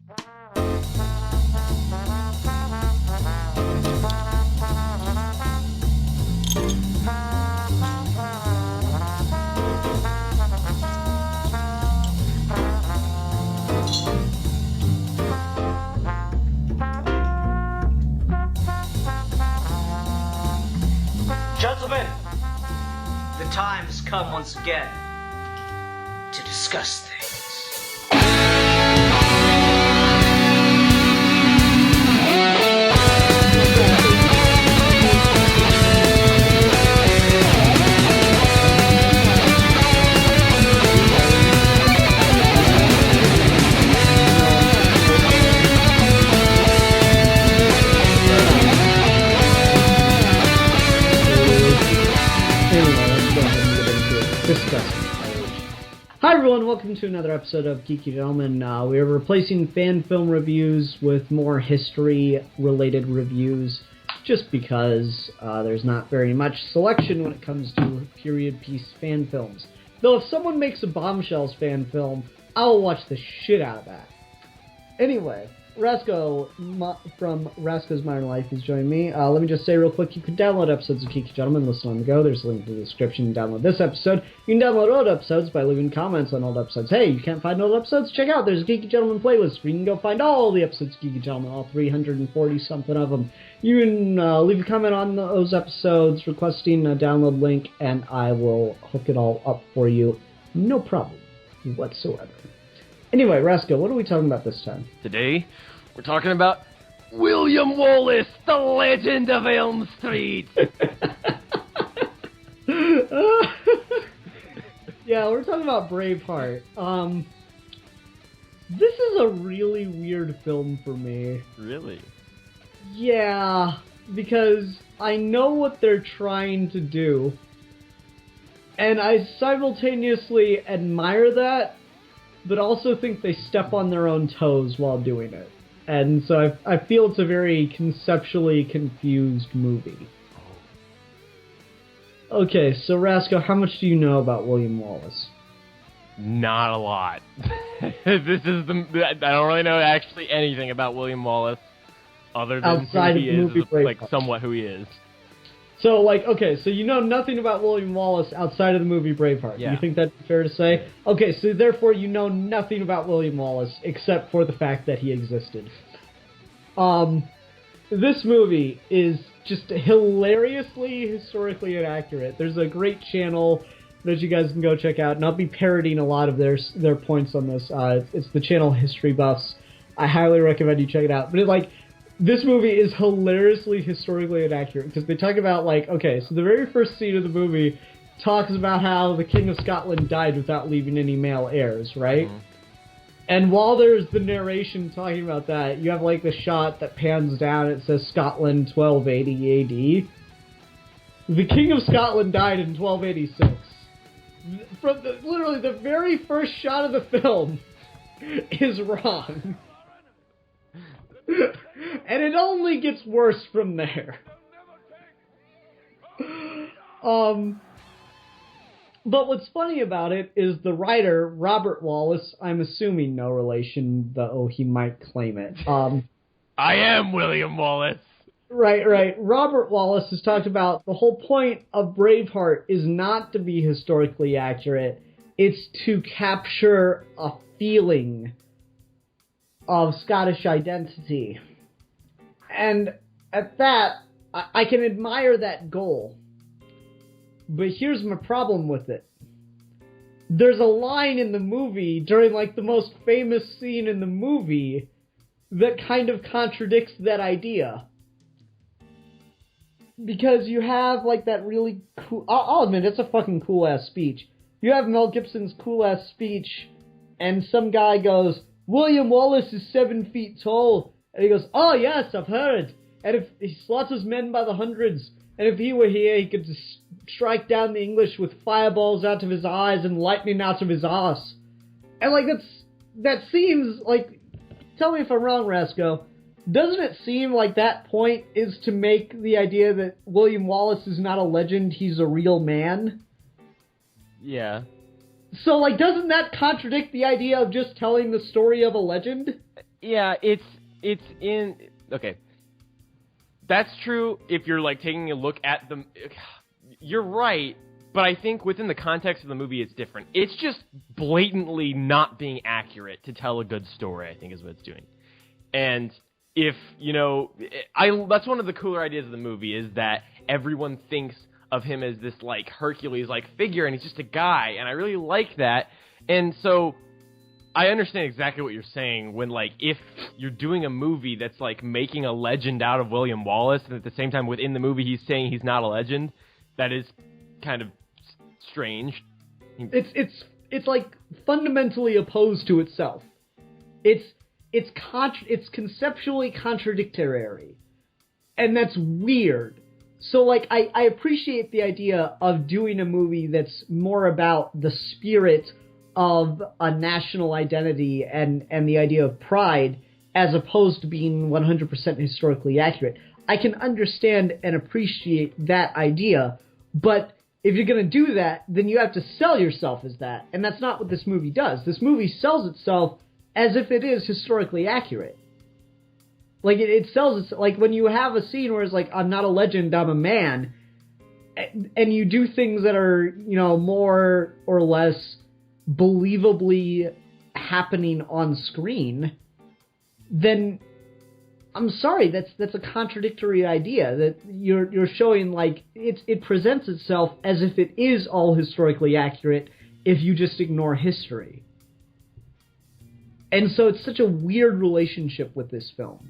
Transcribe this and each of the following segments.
Gentlemen, the time has come once again to discuss things. Hi everyone, welcome to another episode of Geeky Gentlemen. We are replacing fan film reviews with more history-related reviews, just because there's not very much selection when it comes to period piece fan films. Though if someone makes a Bombshells fan film, I'll watch the shit out of that. Anyway, Rasco from Rasco's Modern Life is joining me. Let me just say real quick, you can download episodes of Geeky Gentlemen, listen on the go. There's a link in the description to download this episode. You can download old episodes by leaving comments on old episodes. Hey, you can't find old episodes? Check out, there's a Geeky Gentlemen playlist where you can go find all the episodes of Geeky Gentlemen, all 340-something of them. You can leave a comment on those episodes requesting a download link, and I will hook it all up for you. No problem whatsoever. Anyway, Rasco, what are we talking about this time? Today, we're talking about William Wallace, the Legend of Elm Street. Yeah, we're talking about Braveheart. This is a really weird film for me. Really? Yeah, because I know what they're trying to do, and I simultaneously admire that, but also think they step on their own toes while doing it. And so I feel it's a very conceptually confused movie. Okay, so Rasco, how much do you know about William Wallace? Not a lot. I don't really know actually anything about William Wallace, other than outside who he of the movie is, Braveheart. like somewhat who he is. So, okay, so you know nothing about William Wallace outside of the movie Braveheart. Yeah. You think that's fair to say? Yeah. Okay, so therefore you know nothing about William Wallace except for the fact that he existed. This movie is just hilariously historically inaccurate. There's a great channel that you guys can go check out, and I'll be parroting a lot of their points on this. It's the channel History Buffs. I highly recommend you check it out. But this movie is hilariously historically inaccurate, because they talk about, okay, so the very first scene of the movie talks about how the King of Scotland died without leaving any male heirs, right? Mm-hmm. And while there's the narration talking about that, you have, the shot that pans down, it says Scotland 1280 AD. The King of Scotland died in 1286. From literally the very first shot of the film is wrong. And it only gets worse from there. But what's funny about it is the writer, Robert Wallace, I'm assuming no relation, though he might claim it. I am William Wallace. Right. Robert Wallace has talked about the whole point of Braveheart is not to be historically accurate. It's to capture a feeling of Scottish identity. And at that, I can admire that goal. But here's my problem with it. There's a line in the movie, during the most famous scene in the movie, that kind of contradicts that idea. Because you have, that really cool... I'll admit, it's a fucking cool-ass speech. You have Mel Gibson's cool-ass speech, and some guy goes, William Wallace is 7 feet tall. And he goes, oh yes, I've heard. And if he slaughters men by the hundreds, and if he were here, he could strike down the English with fireballs out of his eyes and lightning out of his arse. And, that seems, tell me if I'm wrong, Rasco, doesn't it seem like that point is to make the idea that William Wallace is not a legend, he's a real man? Yeah. So, doesn't that contradict the idea of just telling the story of a legend? Yeah, it's in... Okay. That's true if you're, like, taking a look at the... You're right, but I think within the context of the movie, it's different. It's just blatantly not being accurate to tell a good story, I think is what it's doing. And if, you know... that's one of the cooler ideas of the movie, is that everyone thinks of him as this, like, Hercules-like figure, and he's just a guy, and I really like that. And so... I understand exactly what you're saying when, like, if you're doing a movie that's, like, making a legend out of William Wallace, and at the same time within the movie he's saying he's not a legend, that is kind of strange. It's like fundamentally opposed to itself. It's conceptually contradictory, and that's weird. So, like, I appreciate the idea of doing a movie that's more about the spirit of a national identity and the idea of pride, as opposed to being 100% historically accurate. I can understand and appreciate that idea, but if you're going to do that, then you have to sell yourself as that, and that's not what this movie does. This movie sells itself as if it is historically accurate. Like, it sells it, like, when you have a scene where it's like, I'm not a legend, I'm a man, and you do things that are, you know, more or less believably happening on screen, then I'm sorry, that's a contradictory idea. That you're showing, like, it presents itself as if it is all historically accurate if you just ignore history. And so it's such a weird relationship with this film.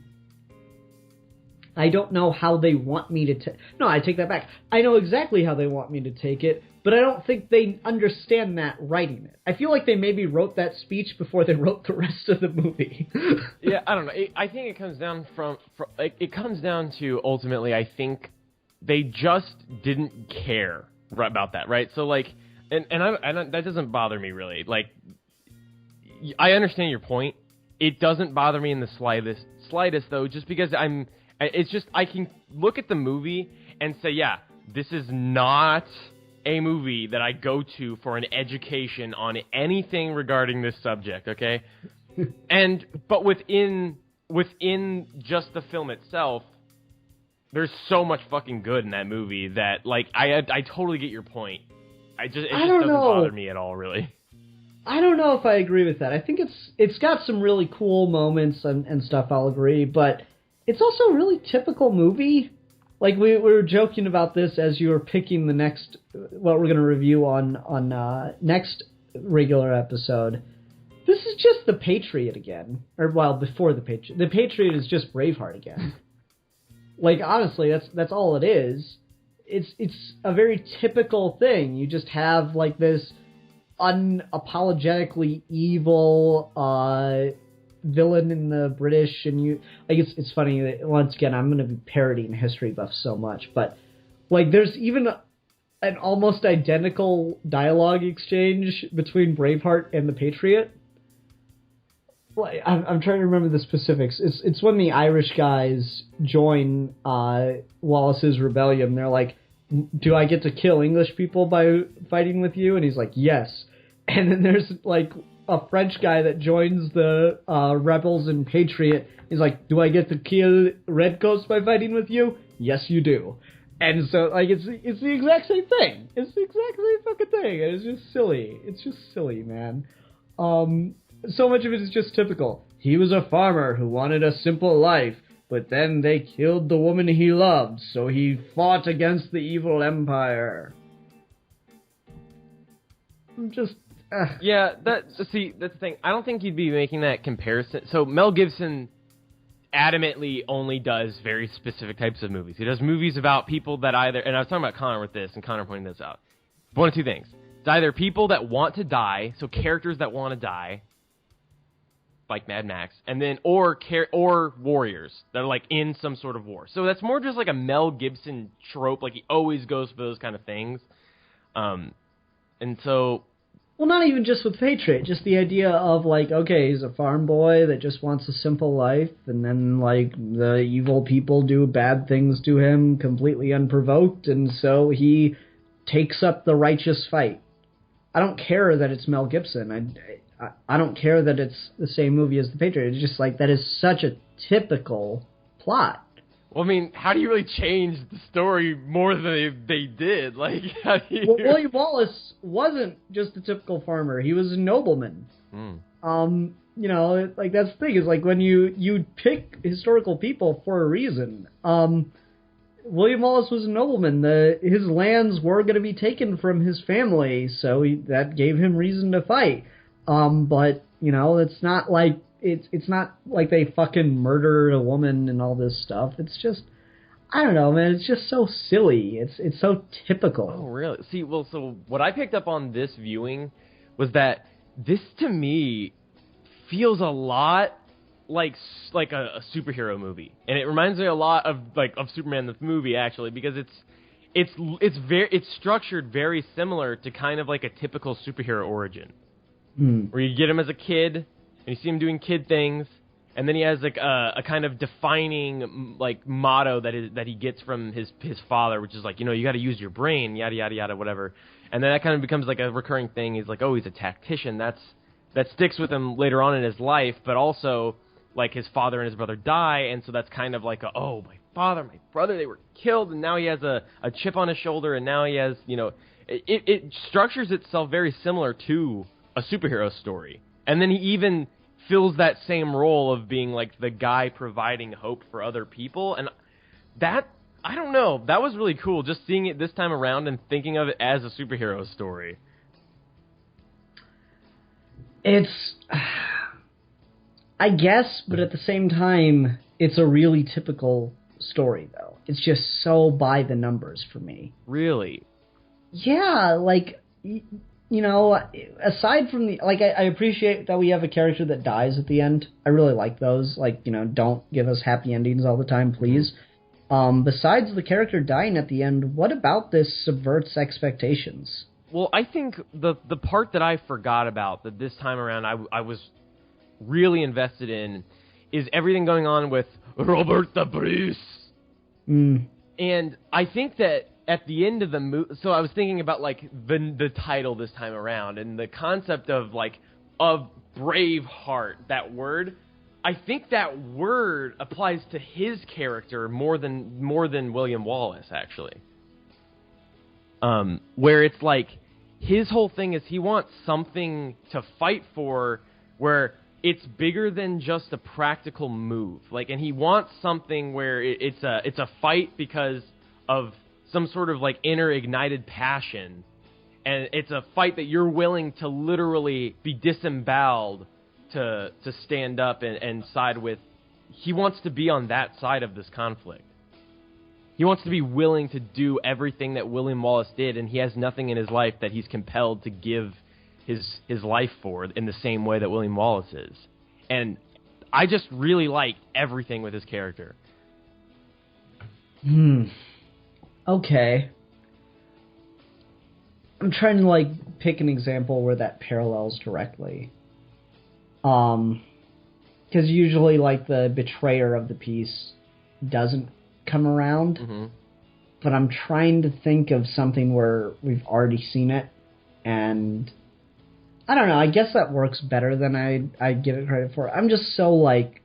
I don't know how they want me to No, I take that back. I know exactly how they want me to take it, but I don't think they understand that writing it. I feel like they maybe wrote that speech before they wrote the rest of the movie. Yeah, I don't know. I think it comes down it comes down to, ultimately, I think they just didn't care about that, right? So, like, and that doesn't bother me, really. Like, I understand your point. It doesn't bother me in the slightest, though, just because it's just, I can look at the movie and say, yeah, this is not a movie that I go to for an education on anything regarding this subject, okay? But within just the film itself, there's so much fucking good in that movie that, like, I totally get your point. It just doesn't bother me at all, really. I don't know if I agree with that. I think it's got some really cool moments and stuff, I'll agree, but it's also a really typical movie. Like, we were joking about this as you were picking the next, what we're going to review on next regular episode. This is just The Patriot again. Or, well, before The Patriot. The Patriot is just Braveheart again. Like, honestly, that's all it is. It's a very typical thing. You just have, like, this unapologetically evil villain in the British, and you, like, it's funny that, once again, I'm going to be parodying history buffs so much, but, like, there's even an almost identical dialogue exchange between Braveheart and the Patriot. Like, I'm trying to remember the specifics. It's when the Irish guys join Wallace's rebellion. They're like, do I get to kill English people by fighting with you? And he's like, yes. And then there's, like, a French guy that joins the rebels in Patriot. He's like, do I get to kill Redcoats by fighting with you? Yes, you do. And so, like, it's the exact same thing. It's the exact same fucking thing. It's just silly. It's just silly, man. So much of it is just typical. He was a farmer who wanted a simple life, but then they killed the woman he loved, so he fought against the evil empire. Just... Yeah, that's the thing. I don't think you'd be making that comparison. So Mel Gibson adamantly only does very specific types of movies. He does movies about people that either, and I was talking about Connor with this, and Connor pointing this out. One of two things. It's either people that want to die, so characters that want to die, like Mad Max, and then or warriors that are, like, in some sort of war. So that's more just like a Mel Gibson trope. Like, he always goes for those kind of things. And so... Well, not even just with Patriot, just the idea of, like, okay, he's a farm boy that just wants a simple life, and then, like, the evil people do bad things to him completely unprovoked, and so he takes up the righteous fight. I don't care that it's Mel Gibson. I don't care that it's the same movie as The Patriot. It's just like, that is such a typical plot. Well, I mean, how do you really change the story more than they did? Like, how do you... Well, William Wallace wasn't just a typical farmer. He was a nobleman. You know, like, that's the thing, is like, when you pick historical people for a reason. William Wallace was a nobleman. His lands were going to be taken from his family, so that gave him reason to fight. But, you know, it's not like they fucking murdered a woman and all this stuff. It's just, I don't know, man. It's just so silly. It's so typical. Oh, really? See, well, so what I picked up on this viewing was that this, to me, feels a lot like a superhero movie, and it reminds me a lot of Superman the movie, actually, because it's structured very similar to kind of like a typical superhero origin, where you get him as a kid and you see him doing kid things, and then he has like a kind of defining like motto that he gets from his father, which is like, you know, you got to use your brain, yada yada yada, whatever, and then that kind of becomes like a recurring thing. He's like, oh, he's a tactician. That sticks with him later on in his life, but also, like, his father and his brother die, and so that's kind of like my father, my brother, they were killed, and now he has a chip on his shoulder, and now he has, you know, it structures itself very similar to a superhero story. And then he even fills that same role of being, like, the guy providing hope for other people, and that, I don't know, that was really cool, just seeing it this time around and thinking of it as a superhero story. It's, I guess, but at the same time, it's a really typical story, though. It's just so by the numbers for me. Really? Yeah, like, you know, aside from the, like, I appreciate that we have a character that dies at the end. I really like those. Like, you know, don't give us happy endings all the time, please. Besides the character dying at the end, what about this subverts expectations? Well, I think the part that I forgot about that this time around I was really invested in is everything going on with Robert the Bruce. And I think that at the end of the movie, so I was thinking about like the title this time around and the concept of like of Braveheart, that word. I think that word applies to his character more than William Wallace, actually. Where it's like his whole thing is he wants something to fight for where it's bigger than just a practical move. Like, and he wants something where it's a fight because of some sort of like inner ignited passion, and it's a fight that you're willing to literally be disemboweled to stand up and side with. He wants to be on that side of this conflict. He wants to be willing to do everything that William Wallace did, and he has nothing in his life that he's compelled to give his life for in the same way that William Wallace is. And I just really like everything with his character. Okay. I'm trying to, like, pick an example where that parallels directly. Because usually, like, the betrayer of the piece doesn't come around. But I'm trying to think of something where we've already seen it, and I don't know, I guess that works better than I give it credit for. I'm just so, like,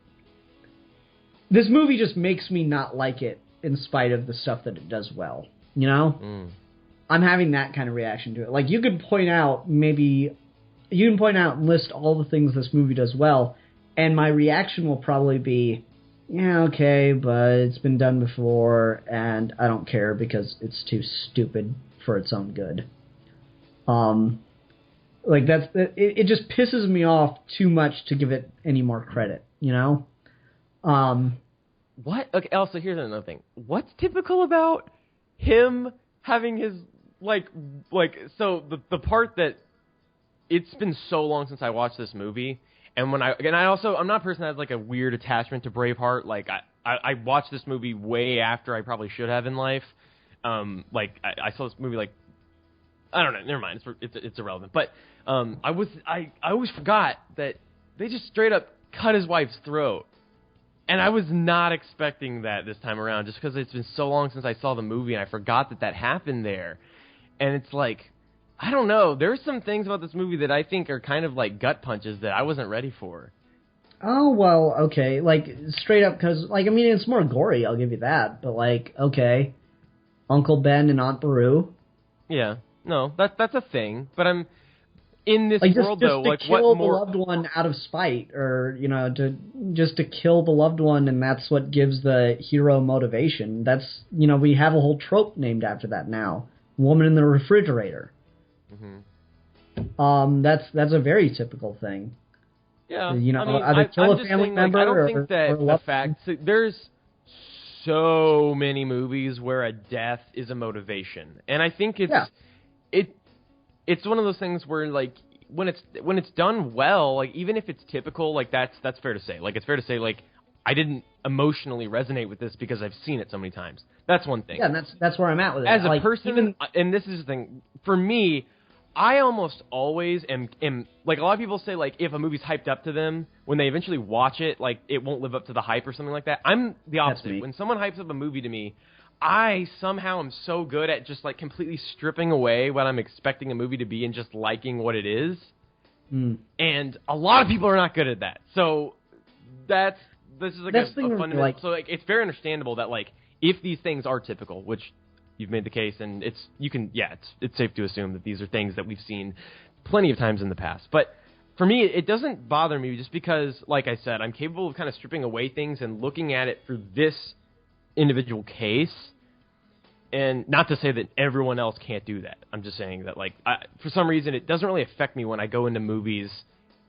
this movie just makes me not like it in spite of the stuff that it does well, you know? I'm having that kind of reaction to it. Like, you could point out and list all the things this movie does well, and my reaction will probably be, yeah, okay, but it's been done before, and I don't care because it's too stupid for its own good. Like, it just pisses me off too much to give it any more credit, you know? What? Okay, also, here's another thing. What's typical about him having his, so the part that, it's been so long since I watched this movie, and I'm not a person that has, like, a weird attachment to Braveheart. Like, I watched this movie way after I probably should have in life. I saw this movie, like, I don't know, never mind, it's irrelevant. But, I always forgot that they just straight up cut his wife's throat. And I was not expecting that this time around, just because it's been so long since I saw the movie, and I forgot that happened there. And it's like, I don't know. There's some things about this movie that I think are kind of like gut punches that I wasn't ready for. Oh, well, okay. Like, straight up, because, like, I mean, it's more gory, I'll give you that. But, like, okay. Uncle Ben and Aunt Beru. Yeah. No, that's a thing. But I'm... In this like, world, though, like, to what kill more... the loved one out of spite, or, you know, to kill the loved one, and that's what gives the hero motivation. That's, you know, we have a whole trope named after that now. Woman in the refrigerator. Mm-hmm. That's a very typical thing. Yeah, you know, I mean, either kill I'm a just family saying, member like, I don't or, think that or the fact... So there's so many movies where a death is a motivation. And I think it's one of those things where, like, when it's done well, like, even if it's typical, like, that's fair to say. Like, it's fair to say, like, I didn't emotionally resonate with this because I've seen it so many times. That's one thing. Yeah, and that's where I'm at with it. As a like, person, and this is the thing, for me, I almost always am, like, a lot of people say, like, if a movie's hyped up to them, when they eventually watch it, like, it won't live up to the hype or something like that. I'm the opposite. When someone hypes up a movie to me, I somehow am so good at just, like, completely stripping away what I'm expecting a movie to be and just liking what it is. And a lot of people are not good at that. So this is like a fundamental. Like, so, like, it's very understandable that, like, if these things are typical, which you've made the case, and it's safe to assume that these are things that we've seen plenty of times in the past. But for me, it doesn't bother me just because, like I said, I'm capable of kind of stripping away things and looking at it through this individual case. And not to say that everyone else can't do that. I'm just saying that, like, for some reason, it doesn't really affect me when I go into movies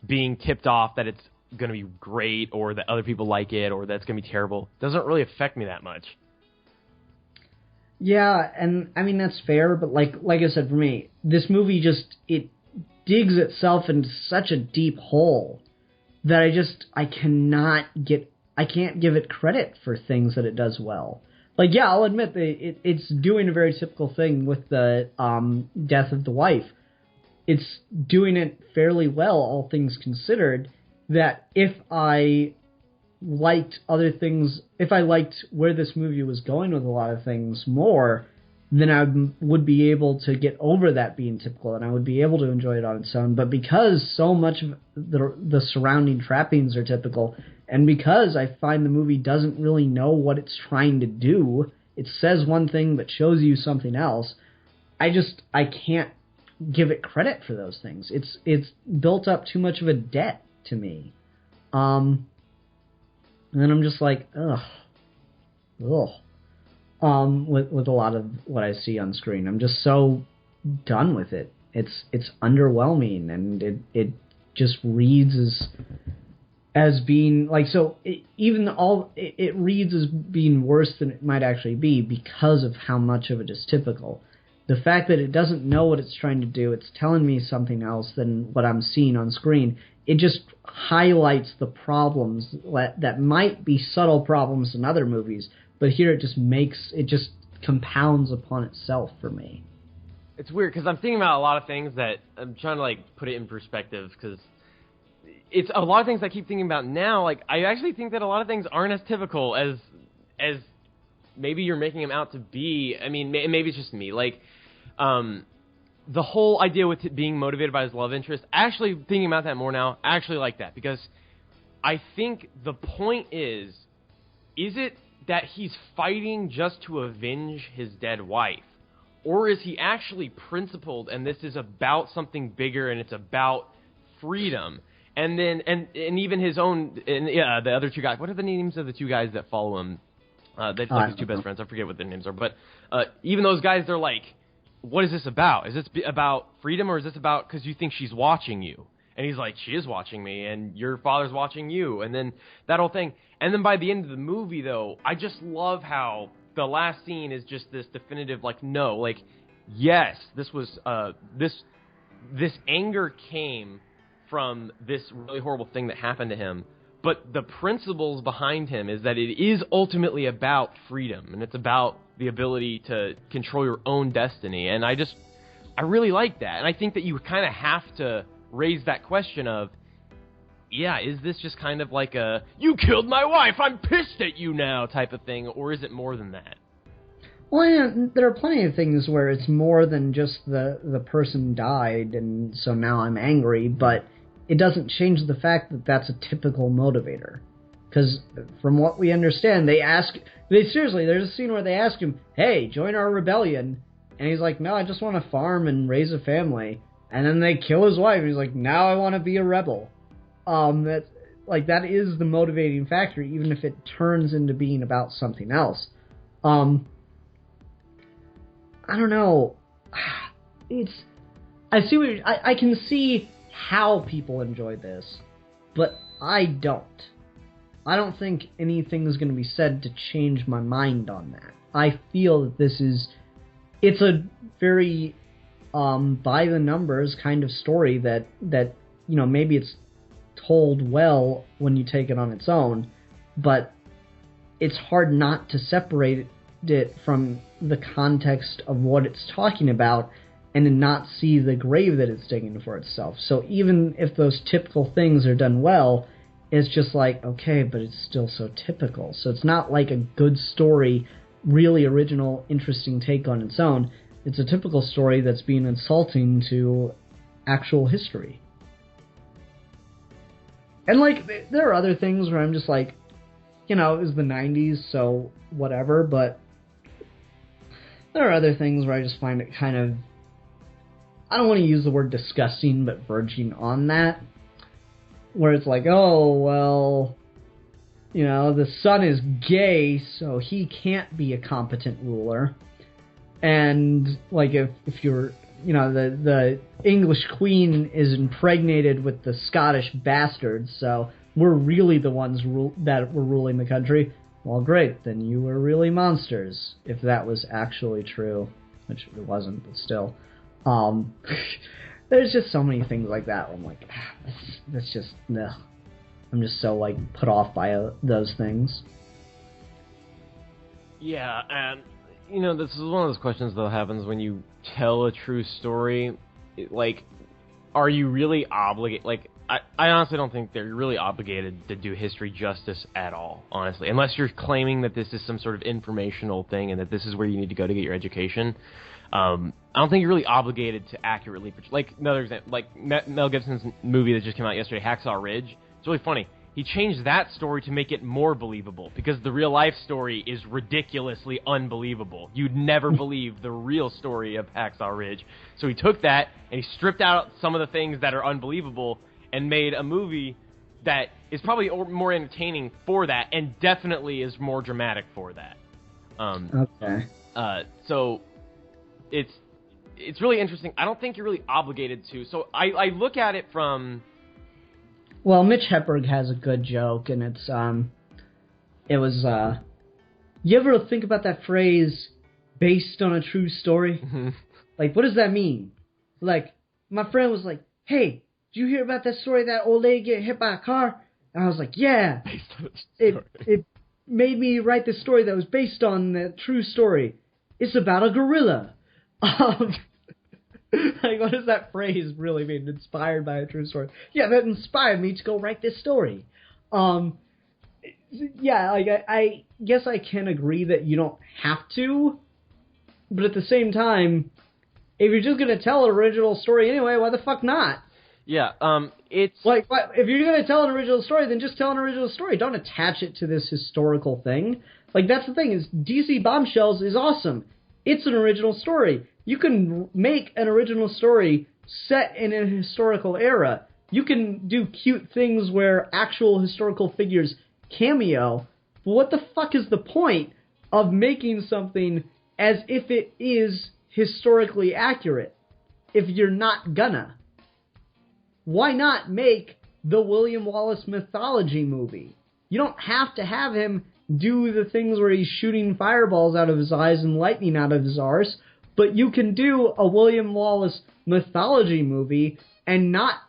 being tipped off that it's going to be great or that other people like it or that it's going to be terrible. It doesn't really affect me that much. Yeah, and I mean, that's fair, but like I said, for me, this movie it digs itself into such a deep hole that I can't give it credit for things that it does well. Like, yeah, I'll admit that it's doing a very typical thing with the death of the wife. It's doing it fairly well, all things considered, that if I liked other things, if I liked where this movie was going with a lot of things more, then I would be able to get over that being typical, and I would be able to enjoy it on its own. But because so much of the surrounding trappings are typical, and because I find the movie doesn't really know what it's trying to do, it says one thing but shows you something else, I can't give it credit for those things. It's built up too much of a debt to me. And then I'm just like, ugh. With a lot of what I see on screen, I'm just so done with it. It's underwhelming, and it just reads as being like, so it reads as being worse than it might actually be because of how much of it is typical. The fact that it doesn't know what it's trying to do, it's telling me something else than what I'm seeing on screen. It just highlights the problems that might be subtle problems in other movies, but here it just compounds upon itself for me. It's weird, because I'm thinking about a lot of things that I'm trying to, like, put it in perspective, because it's a lot of things I keep thinking about now. Like, I actually think that a lot of things aren't as typical as maybe you're making them out to be. I mean, maybe it's just me. Like, the whole idea with it being motivated by his love interest, actually thinking about that more now, I actually like that, because I think the point is it that he's fighting just to avenge his dead wife? Or is he actually principled, and this is about something bigger, and it's about freedom? And then, and even his own, and the other two guys, what are the names of the two guys that follow him? They're like his two best friends. I forget what their names are. But even those guys, they're like, what is this about? Is this about freedom, or is this about because you think she's watching you? And he's like, she is watching me, and your father's watching you. And then that whole thing. And then by the end of the movie, though, I just love how the last scene is just this definitive, like, no, like, yes, this was, this anger came from this really horrible thing that happened to him. But the principles behind him is that it is ultimately about freedom, and it's about the ability to control your own destiny. And I really like that. And I think that you kind of have to raise that question of, yeah, is this just kind of like a, you killed my wife, I'm pissed at you now type of thing, or is it more than that? Well, yeah, there are plenty of things where it's more than just the person died, and so now I'm angry, but it doesn't change the fact that that's a typical motivator. Because from what we understand, seriously, there's a scene where they ask him, hey, join our rebellion, and he's like, no, I just want to farm and raise a family. And then they kill his wife, and he's like, now I want to be a rebel. That is the motivating factor, even if it turns into being about something else. I don't know. I can see how people enjoy this, but I don't. I don't think anything's going to be said to change my mind on that. I feel that it's a very by the numbers kind of story that maybe it's told well when you take it on its own, but it's hard not to separate it from the context of what it's talking about and to not see the grave that it's digging for itself. So even if those typical things are done well, it's just like, okay, but it's still so typical. So it's not like a good story, really original, interesting take on its own. It's a typical story that's being insulting to actual history. And, there are other things where I'm just like, it was the 90s, so whatever, but there are other things where I just find it kind of, I don't want to use the word disgusting, but verging on that, where it's like, oh, well, the son is gay, so he can't be a competent ruler. And, if you're, the English queen is impregnated with the Scottish bastards, so we're really the ones that were ruling the country. Well, great, then you were really monsters, if that was actually true, which it wasn't, but still. There's just so many things like that where I'm like, that's just, no. I'm just so, put off by those things. Yeah, and, this is one of those questions that happens when you tell a true story. Are you really obligated? I honestly don't think they're really obligated to do history justice at all, honestly. Unless you're claiming that this is some sort of informational thing and that this is where you need to go to get your education. I don't think you're really obligated to accurately... another example, Mel Gibson's movie that just came out yesterday, Hacksaw Ridge. It's really funny. He changed that story to make it more believable because the real-life story is ridiculously unbelievable. You'd never believe the real story of Hacksaw Ridge. So he took that and he stripped out some of the things that are unbelievable and made a movie that is probably more entertaining for that and definitely is more dramatic for that. Okay. So it's really interesting. I don't think you're really obligated to. So I look at it from... Well, Mitch Hedberg has a good joke, and you ever think about that phrase, based on a true story? Mm-hmm. What does that mean? My friend was like, hey, did you hear about that story, that old lady getting hit by a car? And I was like, yeah. Based on a story. It made me write this story that was based on the true story. It's about a gorilla. What does that phrase really mean? Inspired by a true story. Yeah, that inspired me to go write this story. I guess I can agree that you don't have to, but at the same time, if you're just going to tell an original story anyway, why the fuck not? Yeah, it's... if you're going to tell an original story, then just tell an original story. Don't attach it to this historical thing. That's the thing, is DC Bombshells is awesome. It's an original story. You can make an original story set in a historical era. You can do cute things where actual historical figures cameo. But what the fuck is the point of making something as if it is historically accurate if you're not gonna? Why not make the William Wallace mythology movie? You don't have to have him do the things where he's shooting fireballs out of his eyes and lightning out of his arse, but you can do a William Wallace mythology movie and not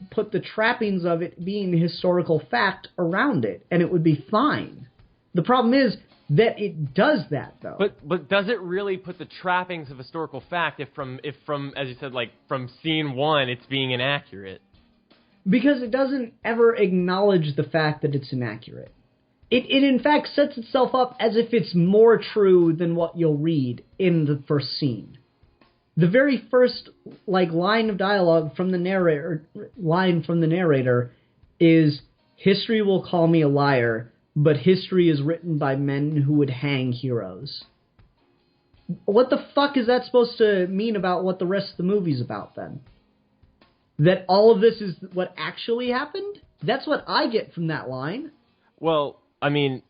put the trappings of it being historical fact around it, and it would be fine. The problem is that it does that, though. But does it really put the trappings of historical fact if from as you said, from scene one it's being inaccurate? Because it doesn't ever acknowledge the fact that it's inaccurate. It in fact sets itself up as if it's more true than what you'll read in the first scene. The very first line of dialogue from the narrator is, "History will call me a liar, but history is written by men who would hang heroes." What the fuck is that supposed to mean about what the rest of the movie's about, then? That all of this is what actually happened? That's what I get from that line. Well, I mean,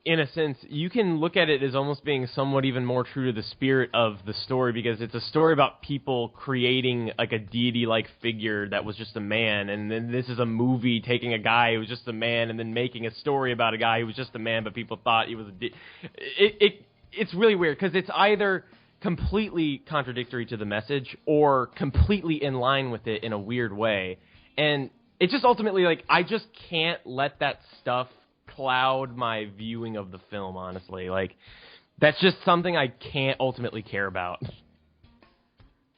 in a sense, you can look at it as almost being somewhat even more true to the spirit of the story, because it's a story about people creating like a deity-like figure that was just a man, and then this is a movie taking a guy who was just a man and then making a story about a guy who was just a man, but people thought he was a It's really weird, because it's either completely contradictory to the message or completely in line with it in a weird way, and it's just ultimately, I just can't let that stuff cloud my viewing of the film, honestly. That's just something I can't ultimately care about.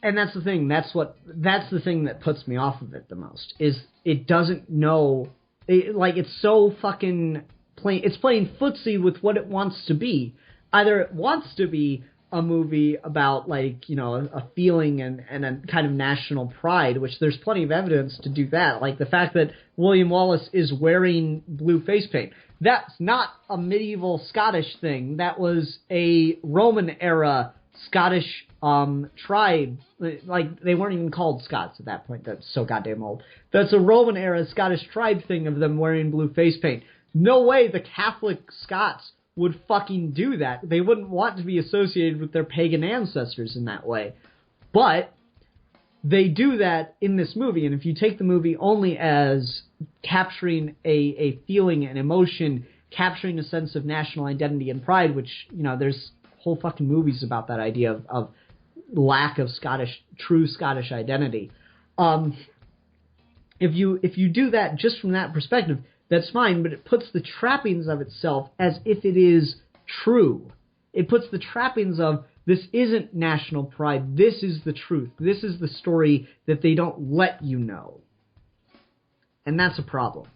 And that's the thing. That's the thing that puts me off of it the most, is it doesn't know, it's so fucking plain. It's playing footsie with what it wants to be. Either it wants to be a movie about, a feeling and a kind of national pride, which there's plenty of evidence to do that. Like the fact that William Wallace is wearing blue face paint. That's not a medieval Scottish thing. That was a Roman-era Scottish tribe. They weren't even called Scots at that point. That's so goddamn old. That's a Roman-era Scottish tribe thing of them wearing blue face paint. No way the Catholic Scots would fucking do that. They wouldn't want to be associated with their pagan ancestors in that way. But they do that in this movie, and if you take the movie only as capturing a feeling, an emotion, capturing a sense of national identity and pride, which, there's whole fucking movies about that idea of lack of true Scottish identity. If you do that just from that perspective, that's fine, but it puts the trappings of itself as if it is true. It puts the trappings of, this isn't national pride, this is the truth, this is the story that they don't let you know. And that's a problem.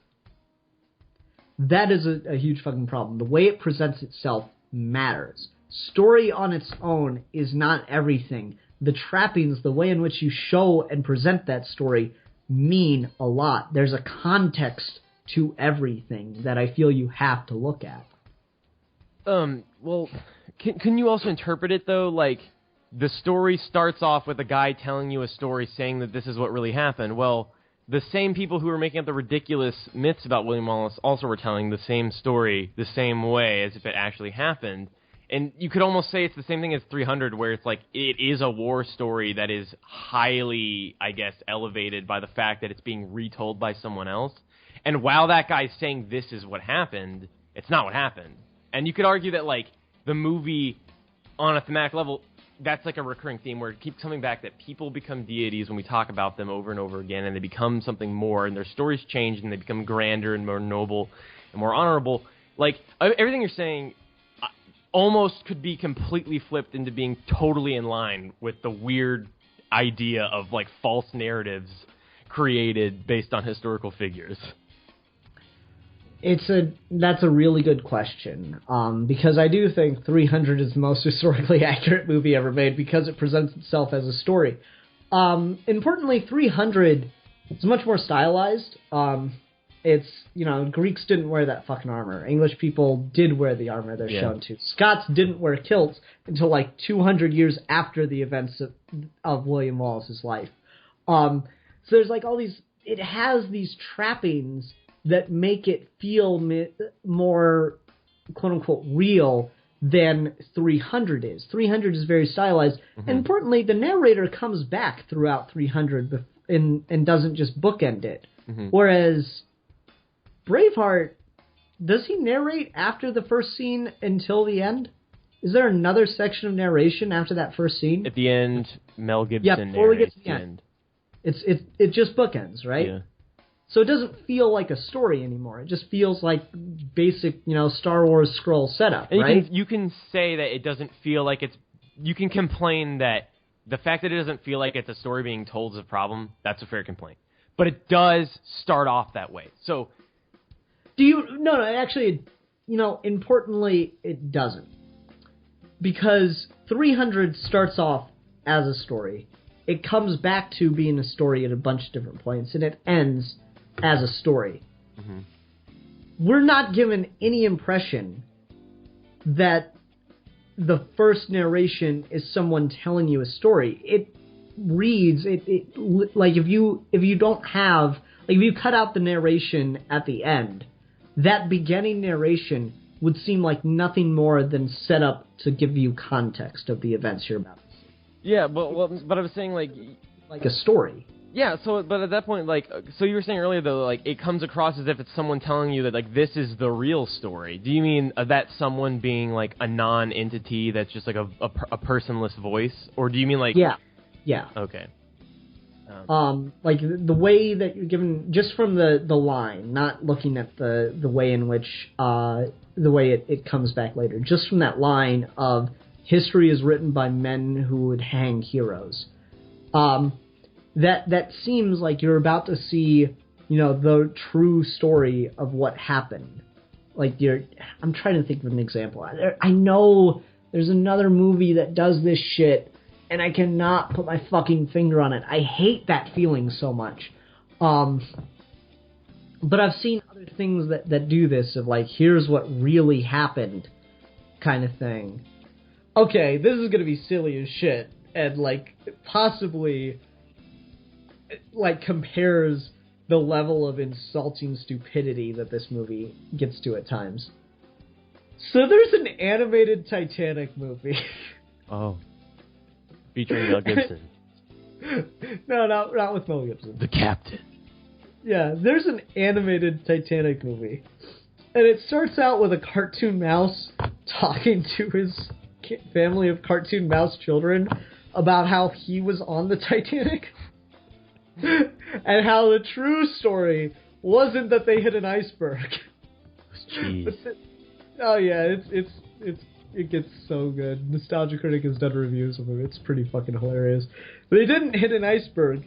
That is a huge fucking problem. The way it presents itself matters. Story on its own is not everything. The trappings, the way in which you show and present that story, mean a lot. There's a context to everything that I feel you have to look at. Well, can you also interpret it, though, the story starts off with a guy telling you a story saying that this is what really happened? Well, the same people who were making up the ridiculous myths about William Wallace also were telling the same story the same way as if it actually happened. And you could almost say it's the same thing as 300, where it's it is a war story that is highly, I guess, elevated by the fact that it's being retold by someone else. And while that guy's saying this is what happened, it's not what happened. And you could argue that, the movie, on a thematic level, that's a recurring theme where it keeps coming back that people become deities when we talk about them over and over again, and they become something more, and their stories change, and they become grander and more noble and more honorable. Everything you're saying almost could be completely flipped into being totally in line with the weird idea of, false narratives created based on historical figures. That's a really good question, because I do think 300 is the most historically accurate movie ever made because it presents itself as a story. Importantly, 300 is much more stylized. It's, Greeks didn't wear that fucking armor. English people did wear the armor they're shown to. Scots didn't wear kilts until 200 years after the events of William Wallace's life. So there's all these, it has these trappings that make it feel more, quote-unquote, real than 300 is. 300 is very stylized. Mm-hmm. And importantly, the narrator comes back throughout 300 and doesn't just bookend it. Mm-hmm. Whereas Braveheart, does he narrate after the first scene until the end? Is there another section of narration after that first scene? At the end, Mel Gibson narrates the end. It just bookends, right? Yeah. So it doesn't feel like a story anymore. It just feels like basic, Star Wars scroll setup, and right? You can say that it doesn't feel like it's... You can complain that the fact that it doesn't feel like it's a story being told is a problem. That's a fair complaint. But it does start off that way. So... Actually, importantly, it doesn't. Because 300 starts off as a story. It comes back to being a story at a bunch of different points, and it ends as a story. Mm-hmm. We're not given any impression that the first narration is someone telling you a story. It reads like if you don't have, like, if you cut out the narration at the end, that beginning narration would seem like nothing more than set up to give you context of the events you're about to see. Yeah, but I was saying, like a story. Yeah, but at that point, like, so you were saying earlier, though, like, it comes across as if it's someone telling you that, like, this is the real story. Do you mean that someone being, like, a non-entity that's just, like, a personless voice? Or do you mean, like... Yeah. Okay. Like, the way that you're given, just from the line, not looking at the way in which, the way it comes back later, just from that line of, history is written by men who would hang heroes. That seems like you're about to see, the true story of what happened. Like, I'm trying to think of an example. I know there's another movie that does this shit, and I cannot put my fucking finger on it. I hate that feeling so much. But I've seen other things that do this, of like, here's what really happened kind of thing. Okay, this is gonna be silly as shit, and, like, possibly... like, compares the level of insulting stupidity that this movie gets to at times. So there's an animated Titanic movie. Oh. Featuring Mel Gibson. No, not with Mel Gibson. The Captain. Yeah, there's an animated Titanic movie. And it starts out with a cartoon mouse talking to his family of cartoon mouse children about how he was on the Titanic. And how the true story wasn't that they hit an iceberg. Jeez. Oh yeah, it gets so good. Nostalgia Critic has done reviews of it. It's pretty fucking hilarious. They didn't hit an iceberg.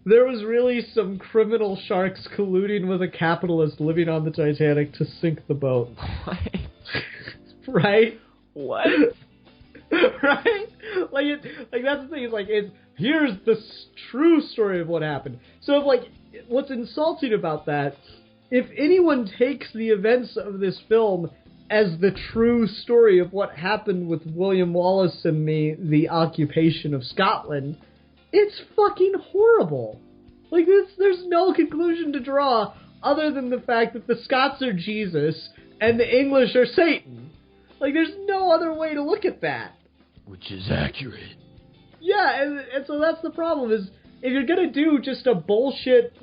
There was really some criminal sharks colluding with a capitalist living on the Titanic to sink the boat. What? Right? What? Right? Like that's the thing. It's like, here's the true story of what happened. So, what's insulting about that, if anyone takes the events of this film as the true story of what happened with William Wallace and the occupation of Scotland, it's fucking horrible. Like, there's no conclusion to draw other than the fact that the Scots are Jesus and the English are Satan. Like, there's no other way to look at that. Which is accurate. Yeah, and so that's the problem, is if you're gonna do just a bullshit,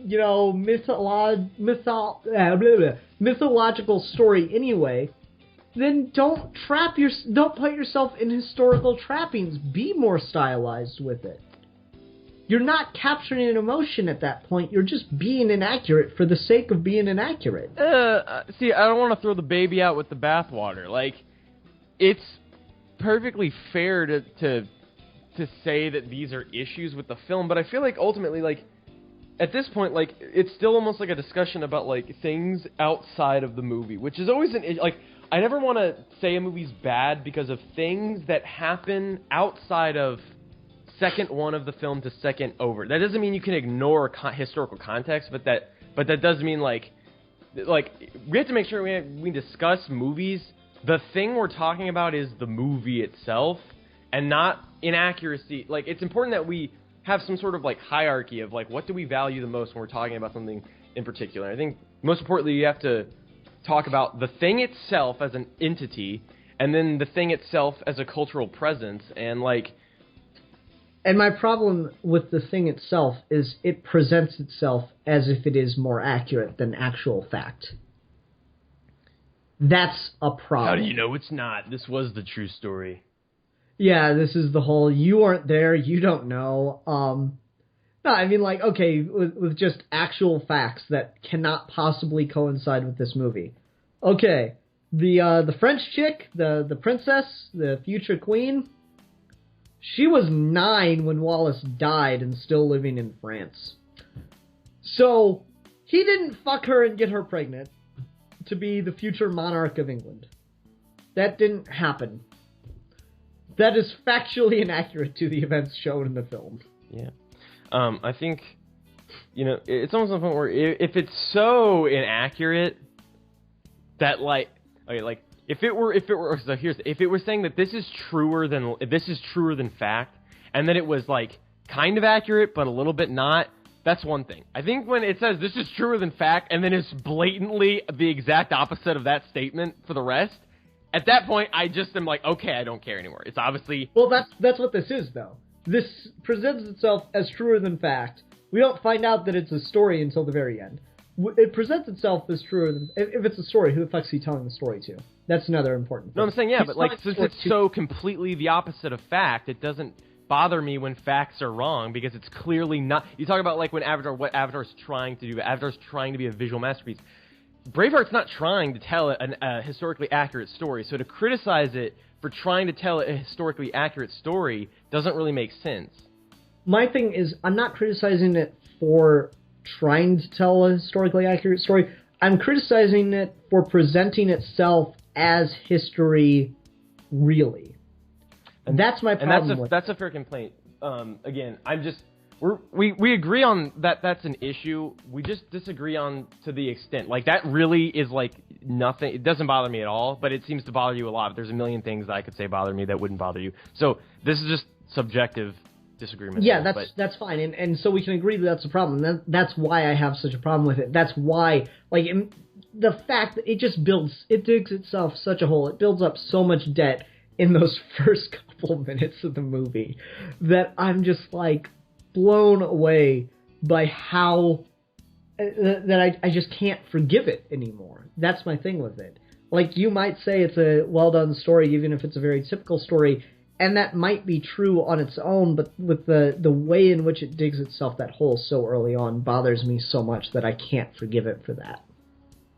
mythological story anyway, then don't put yourself in historical trappings. Be more stylized with it. You're not capturing an emotion at that point. You're just being inaccurate for the sake of being inaccurate. See, I don't want to throw the baby out with the bathwater. Like, it's perfectly fair to say that these are issues with the film, but I feel like ultimately, like, at this point, like, it's still almost like a discussion about, like, things outside of the movie, which is always an issue. Like, I never want to say a movie's bad because of things that happen outside of second one of the film to second over. That doesn't mean you can ignore historical context, but that does mean, like, we have to make sure we discuss movies. The thing we're talking about is the movie itself, and not inaccuracy. Like, it's important that we have some sort of, like, hierarchy of, like, what do we value the most when we're talking about something in particular. I think most importantly, you have to talk about the thing itself as an entity, and then the thing itself as a cultural presence, and, like... And my problem with the thing itself is it presents itself as if it is more accurate than actual fact. That's a problem. How do you know it's not? This was the true story. Yeah, this is the whole, you weren't there, you don't know. No, I mean, like, okay, with just actual facts that cannot possibly coincide with this movie. Okay, the French chick, the princess, the future queen, she was 9 when Wallace died and still living in France. So, he didn't fuck her and get her pregnant. to be the future monarch of England. That didn't happen. That is factually inaccurate to the events shown in the film. Yeah. I think, it's almost to the point where if it's so inaccurate that, if it were saying that this is truer than fact, and then it was, kind of accurate, but a little bit not, that's one thing. I think when it says this is truer than fact, and then it's blatantly the exact opposite of that statement for the rest, at that point, I just am like, okay, I don't care anymore. It's obviously... Well, that's what this is, though. This presents itself as truer than fact. We don't find out that it's a story until the very end. It presents itself as truer than... If it's a story, who the fuck's he telling the story to? That's another important thing. No, I'm saying, yeah, but since it's so completely the opposite of fact, it doesn't bother me when facts are wrong, because it's clearly not... You talk about, when what Avatar's trying to do. Avatar's trying to be a visual masterpiece. Braveheart's not trying to tell a historically accurate story, so to criticize it for trying to tell a historically accurate story doesn't really make sense. My thing is, I'm not criticizing it for trying to tell a historically accurate story. I'm criticizing it for presenting itself as history, really. And that's my problem. And that's a fair complaint. Again, we agree on that. That's an issue. We just disagree on to the extent. That really is nothing. It doesn't bother me at all, but it seems to bother you a lot. There's a million things that I could say bother me that wouldn't bother you. So this is just subjective disagreement. Yeah, that's fine. And so we can agree that that's a problem. That's why I have such a problem with it. That's why, the fact that it digs itself such a hole. It builds up so much debt in those first couple minutes of the movie that I'm just blown away by how that I just can't forgive it anymore. That's my thing with it. You might say it's a well-done story, even if it's a very typical story, and that might be true on its own, but with the way in which it digs itself that hole so early on bothers me so much that I can't forgive it for that.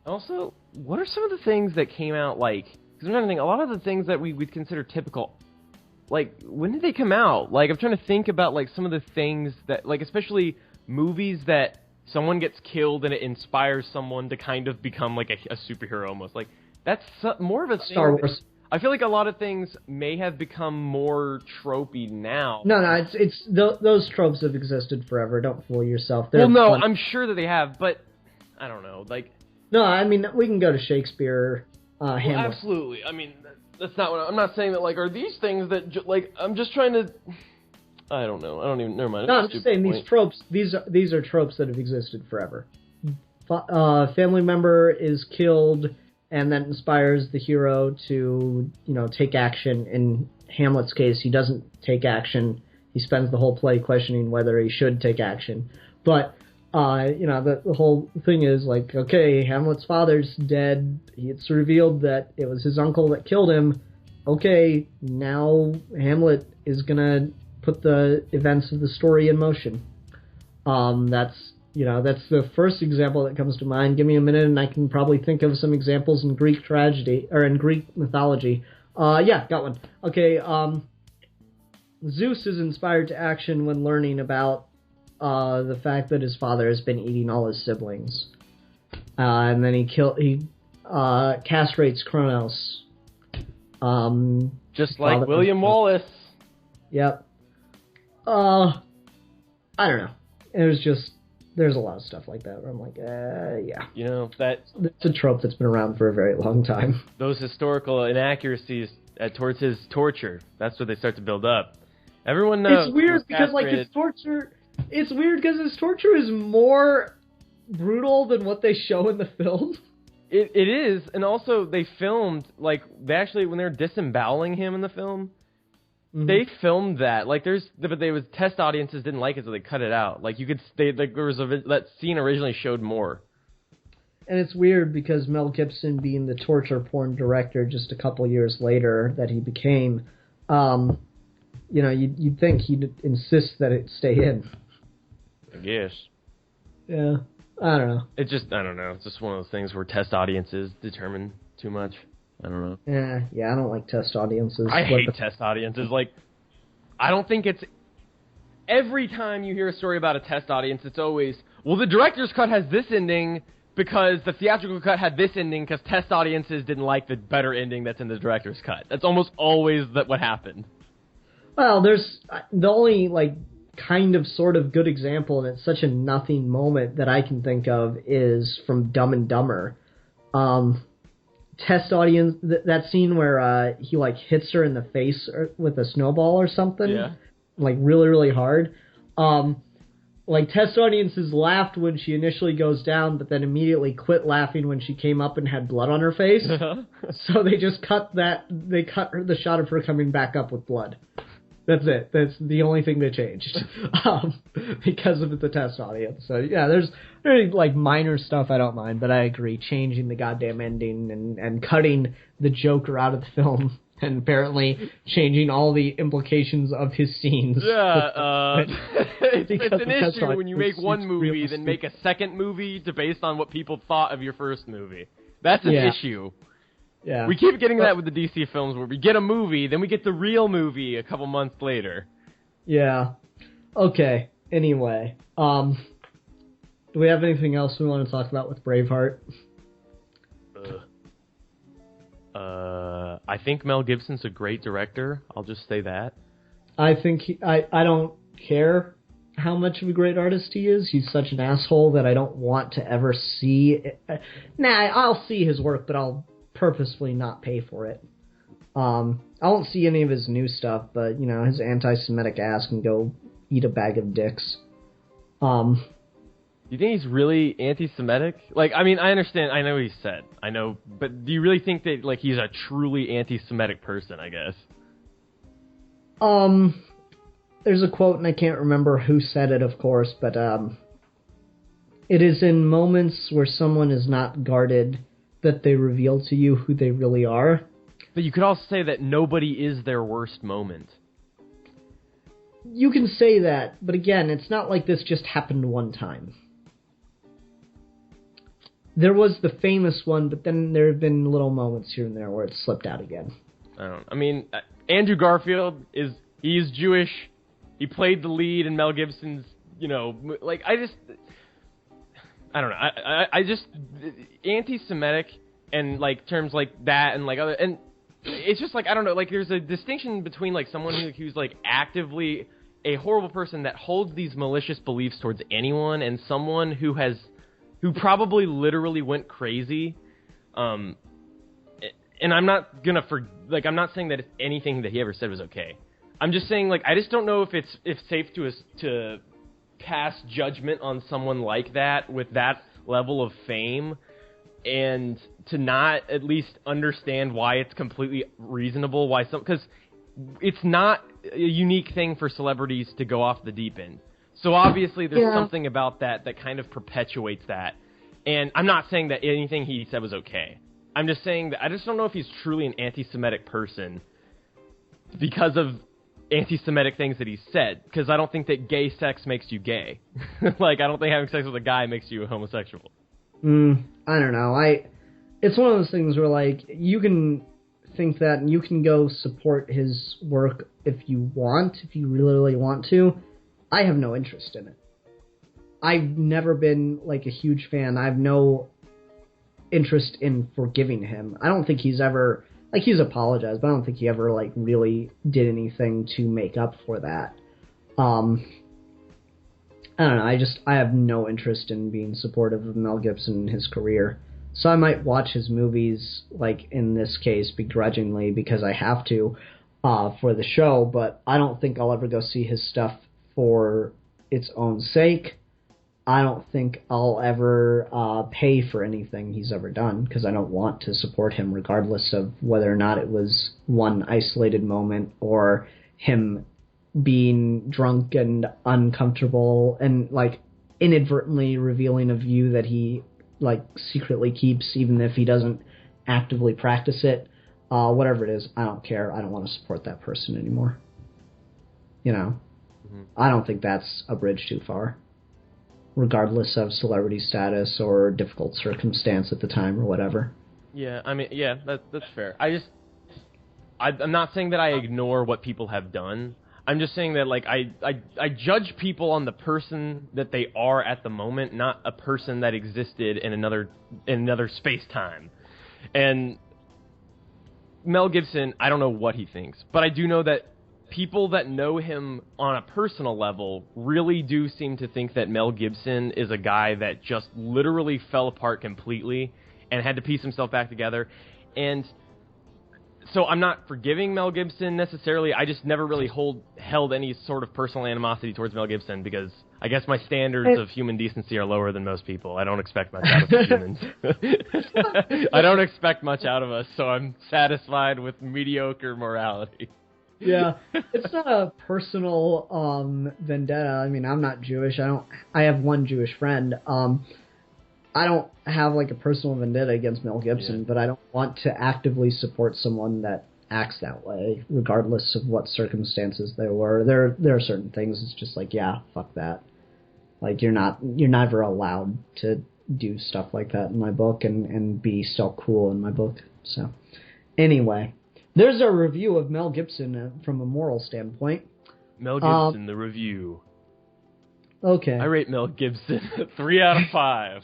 Also, what are some of the things that came out, because I'm trying to think, a lot of the things that we'd consider typical, when did they come out? I'm trying to think about, some of the things that, especially movies that someone gets killed and it inspires someone to kind of become, a superhero almost. That's more of a Star Wars. I feel like a lot of things may have become more tropey now. No, those tropes have existed forever. Don't fool yourself. I'm sure that they have, but I don't know. No, I mean, we can go to Shakespeare, Hamlet. Absolutely. I mean, that's not what I'm not saying that, are these things that, I'm just trying to... I don't know. I don't even... Never mind. No, I'm just saying these tropes, these are tropes that have existed forever. Family member is killed, and that inspires the hero to, take action. In Hamlet's case, he doesn't take action. He spends the whole play questioning whether he should take action. But, the whole thing is, okay, Hamlet's father's dead. It's revealed that it was his uncle that killed him. Okay, now Hamlet is gonna put the events of the story in motion. That's the first example that comes to mind. Give me a minute and I can probably think of some examples in Greek tragedy, or in Greek mythology. Yeah, got one. Okay, Zeus is inspired to action when learning about the fact that his father has been eating all his siblings. And then he castrates Kronos. Just like William Wallace. Yep. I don't know. There's a lot of stuff like that where I'm like, yeah. It's a trope that's been around for a very long time. Those historical inaccuracies towards his torture, that's where they start to build up. Everyone knows. It's weird because his torture... It's weird because his torture is more brutal than what they show in the film. It is, and also they filmed, they actually, when they were disemboweling him in the film, they filmed that. But they was test audiences didn't like it, so they cut it out. That scene originally showed more. And it's weird because Mel Gibson, being the torture porn director just a couple years later that he became, you'd think he'd insist that it stay in. I guess. Yeah. I don't know. I don't know. It's just one of those things where test audiences determine too much. I don't know. Yeah, I don't like test audiences. I hate test audiences. I don't think it's... Every time you hear a story about a test audience, it's always, well, the director's cut has this ending, because the theatrical cut had this ending because test audiences didn't like the better ending that's in the director's cut. That's almost always what happened. Well, there's the only, like, kind of sort of good example, and it's such a nothing moment that I can think of, is from Dumb and Dumber. Test audience, that scene where he, like, hits her in the face with a snowball or something. Yeah. Like, really, really hard. Like, test audiences laughed when she initially goes down, but then immediately quit laughing when she came up and had blood on her face. So they just cut the shot of her coming back up with blood. That's it. That's the only thing that changed. Because of the test audience. So, yeah, there's very, like, minor stuff I don't mind, but I agree. Changing the goddamn ending and cutting the Joker out of the film, and apparently changing all the implications of his scenes. Yeah, it's an issue audience. when you make one movie, then make a second movie based on what people thought of your first movie. That's an issue. Yeah. We keep getting that with the DC films, where we get a movie, then we get the real movie a couple months later. Yeah. Okay. Anyway, do we have anything else we want to talk about with Braveheart? I think Mel Gibson's a great director. I'll just say that. I think I don't care how much of a great artist he is. He's such an asshole that I don't want to ever see. I'll see his work, but I'll purposefully not pay for it. I won't see any of his new stuff, but, you know, his anti-Semitic ass can go eat a bag of dicks. Do you think he's really anti-Semitic? Like, I mean, I understand, I know what he said, I know, but do you really think that, like, he's a truly anti-Semitic person, I guess? There's a quote, and I can't remember who said it, of course, but, it is in moments where someone is not guarded that they reveal to you who they really are. But you could also say that nobody is their worst moment. You can say that, but again, it's not like this just happened one time. There was the famous one, but then there have been little moments here and there where it slipped out again. I mean, Andrew Garfield he's Jewish. He played the lead in Mel Gibson's, you know, like, I don't know. I just anti-Semitic and, like, terms like that and, like, other, and it's just, like, I don't know, like, there's a distinction between, like, someone who's, like, actively a horrible person that holds these malicious beliefs towards anyone, and someone who probably literally went crazy. And I'm not gonna I'm not saying that anything that he ever said was okay. I'm just saying, like, I just don't know if it's safe to pass judgment on someone like that with that level of fame, and to not at least understand why it's completely reasonable, because it's not a unique thing for celebrities to go off the deep end. So obviously there's something about that kind of perpetuates that. And I'm not saying that anything he said was okay. I'm just saying that I just don't know if he's truly an anti-Semitic person because of anti-Semitic things that he said. Because I don't think that gay sex makes you gay. Like, I don't think having sex with a guy makes you a homosexual. I don't know. It's one of those things where, like, you can think that and you can go support his work if you want, if you really, really want to. I have no interest in it. I've never been, like, a huge fan. I have no interest in forgiving him. I don't think he's ever, like, he's apologized, but I don't think he ever, like, really did anything to make up for that. I don't know, I have no interest in being supportive of Mel Gibson and his career. So I might watch his movies, like, in this case, begrudgingly, because I have to, for the show, but I don't think I'll ever go see his stuff for its own sake. I don't think I'll ever pay for anything he's ever done, because I don't want to support him regardless of whether or not it was one isolated moment or him being drunk and uncomfortable and, like, inadvertently revealing a view that he, like, secretly keeps even if he doesn't actively practice it. Whatever it is, I don't care. I don't want to support that person anymore. You know? Mm-hmm. I don't think that's a bridge too far, regardless of celebrity status or difficult circumstance at the time or whatever. Yeah, I mean, yeah, that's fair. I'm not saying that I ignore what people have done. I'm just saying that, like, I judge people on the person that they are at the moment, not a person that existed in another space-time. And Mel Gibson, I don't know what he thinks, but I do know that people that know him on a personal level really do seem to think that Mel Gibson is a guy that just literally fell apart completely and had to piece himself back together. And so I'm not forgiving Mel Gibson necessarily. I just never really held any sort of personal animosity towards Mel Gibson because I guess my standards of human decency are lower than most people. I don't expect much out of humans. I don't expect much out of us, so I'm satisfied with mediocre morality. Yeah, it's not a personal vendetta. I mean, I'm not Jewish. I have one Jewish friend. I don't have like a personal vendetta against Mel Gibson, but I don't want to actively support someone that acts that way, regardless of what circumstances there were. There are certain things. It's just like, yeah, fuck that. Like you're never allowed to do stuff like that in my book and be still cool in my book. So anyway, there's a review of Mel Gibson from a moral standpoint. Mel Gibson, the review. Okay. I rate Mel Gibson 3 out of 5.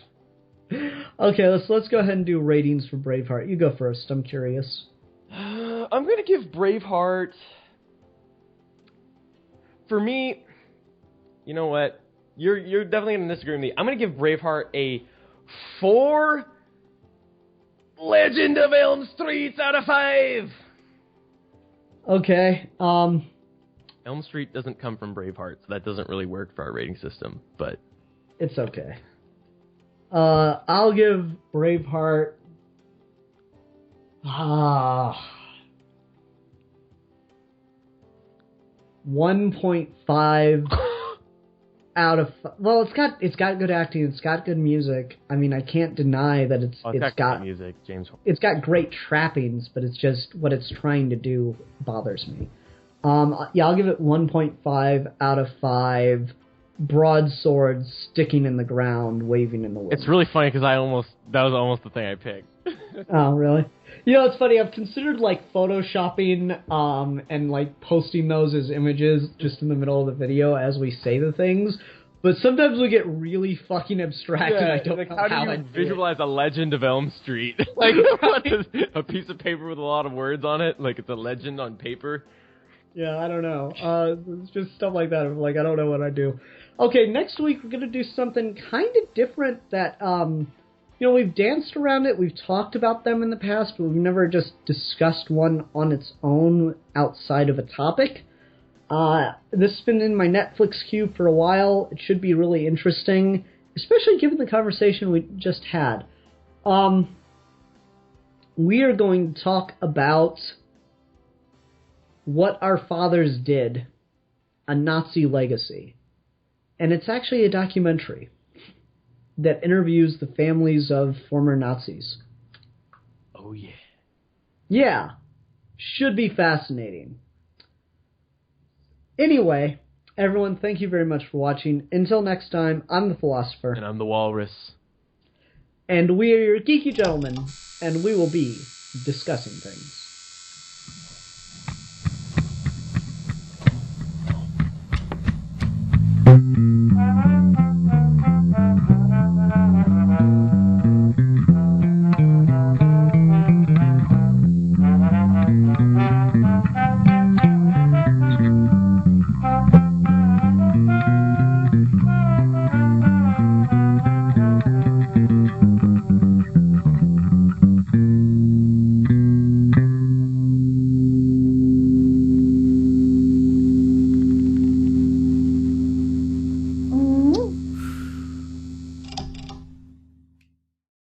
Okay, let's go ahead and do ratings for Braveheart. You go first. I'm curious. I'm gonna give Braveheart. For me, you know what? You're definitely gonna disagree with me. I'm gonna give Braveheart a 4 Legend of Elm Streets out of 5. Okay. Elm Street doesn't come from Braveheart, so that doesn't really work for our rating system. But it's okay. I'll give Braveheart 1.5 out of. Well, it's got good acting. It's got good music. I mean, I can't deny that it's got good music, James. It's got great trappings, but it's just what it's trying to do bothers me. Yeah, I'll give it 1.5 out of 5. Broadswords sticking in the ground, waving in the wind. It's really funny because that was almost the thing I picked. Oh, really? You know, it's funny. I've considered like photoshopping and like posting those as images just in the middle of the video as we say the things, but sometimes we get really fucking abstract and I don't know how do you visualize a Legend of Elm Street? Like what is a piece of paper with a lot of words on it? Like it's a legend on paper. Yeah, I don't know. It's just stuff like that. I'm like, I don't know what I do. Okay, next week we're going to do something kind of different that, you know, we've danced around it, we've talked about them in the past, but we've never just discussed one on its own outside of a topic. This has been in my Netflix queue for a while. It should be really interesting, especially given the conversation we just had. We are going to talk about What Our Fathers Did, a Nazi Legacy. And it's actually a documentary that interviews the families of former Nazis. Oh, yeah. Yeah. Should be fascinating. Anyway, everyone, thank you very much for watching. Until next time, I'm the Philosopher. And I'm the Walrus. And we are your Geeky Gentlemen, and we will be discussing things.